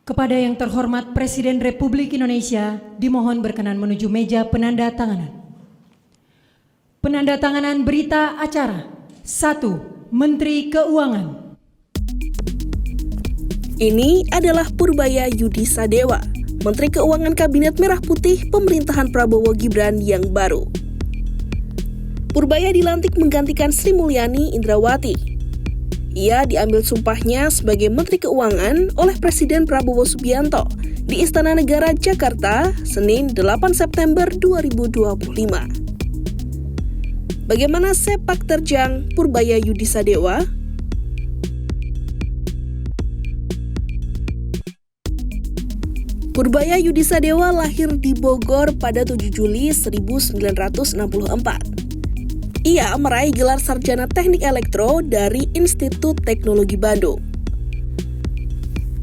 Kepada yang terhormat Presiden Republik Indonesia, dimohon berkenan menuju meja penandatanganan. Penandatanganan berita acara. 1. Menteri Keuangan. Ini adalah Purbaya Yudi Sadewa, Menteri Keuangan Kabinet Merah Putih pemerintahan Prabowo Gibran yang baru. Purbaya dilantik menggantikan Sri Mulyani Indrawati. Ia diambil sumpahnya sebagai Menteri Keuangan oleh Presiden Prabowo Subianto di Istana Negara Jakarta, Senin 8 September 2025. Bagaimana sepak terjang Purbaya Yudi Sadewa? Purbaya Yudi Sadewa lahir di Bogor pada 7 Juli 1964. Ia meraih gelar sarjana teknik elektro dari Institut Teknologi Bandung.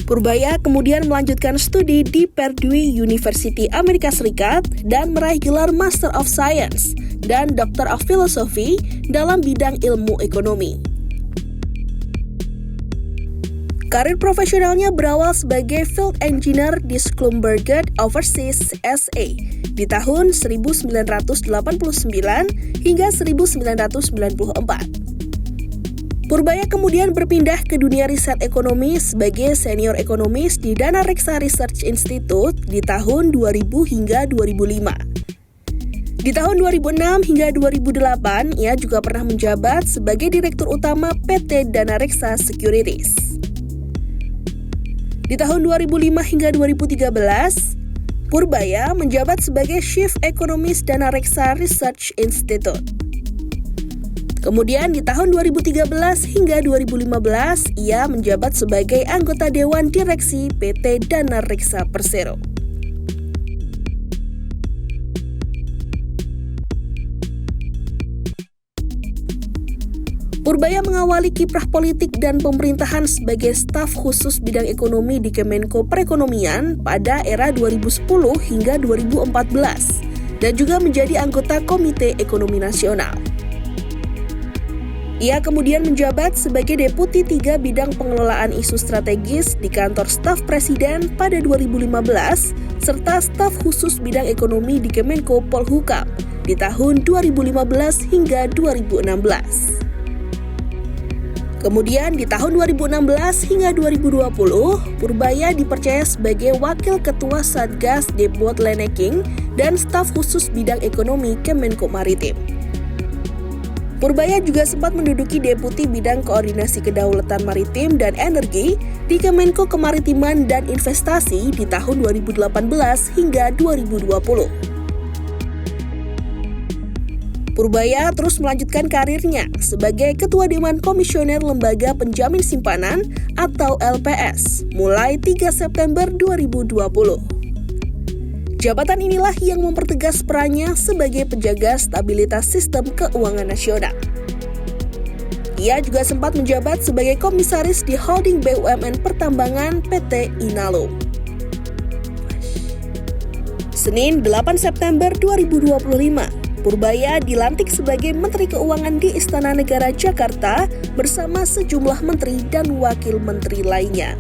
Purbaya kemudian melanjutkan studi di Purdue University Amerika Serikat dan meraih gelar Master of Science dan Doctor of Philosophy dalam bidang ilmu ekonomi. Karir profesionalnya berawal sebagai field engineer di Schlumberger Overseas SA di tahun 1989 hingga 1994. Purbaya kemudian berpindah ke dunia riset ekonomi sebagai senior ekonomis di Dana Reksa Research Institute di tahun 2000 hingga 2005. Di tahun 2006 hingga 2008, ia juga pernah menjabat sebagai Direktur Utama PT Dana Reksa Securities. Di tahun 2005 hingga 2013, Purbaya menjabat sebagai Chief Economist Dana Reksa Research Institute. Kemudian di tahun 2013 hingga 2015, ia menjabat sebagai anggota Dewan Direksi PT Dana Reksa Persero. Purbaya mengawali kiprah politik dan pemerintahan sebagai staf khusus bidang ekonomi di Kemenko Perekonomian pada era 2010 hingga 2014 dan juga menjadi anggota Komite Ekonomi Nasional. Ia kemudian menjabat sebagai Deputi 3 Bidang Pengelolaan Isu Strategis di Kantor Staf Presiden pada 2015 serta staf khusus bidang ekonomi di Kemenko Polhukam di tahun 2015 hingga 2016. Kemudian di tahun 2016 hingga 2020, Purbaya dipercaya sebagai Wakil Ketua Satgas Debottlenecking dan staf khusus bidang ekonomi Kemenko Maritim. Purbaya juga sempat menduduki Deputi Bidang Koordinasi Kedaulatan Maritim dan Energi di Kemenko Kemaritiman dan Investasi di tahun 2018 hingga 2020. Purbaya terus melanjutkan karirnya sebagai Ketua Dewan Komisioner Lembaga Penjamin Simpanan atau LPS mulai 3 September 2020. Jabatan inilah yang mempertegas perannya sebagai penjaga stabilitas sistem keuangan nasional. Ia juga sempat menjabat sebagai komisaris di holding BUMN Pertambangan PT Inalum. Senin 8 September 2025. Purbaya dilantik sebagai Menteri Keuangan di Istana Negara Jakarta bersama sejumlah menteri dan wakil menteri lainnya.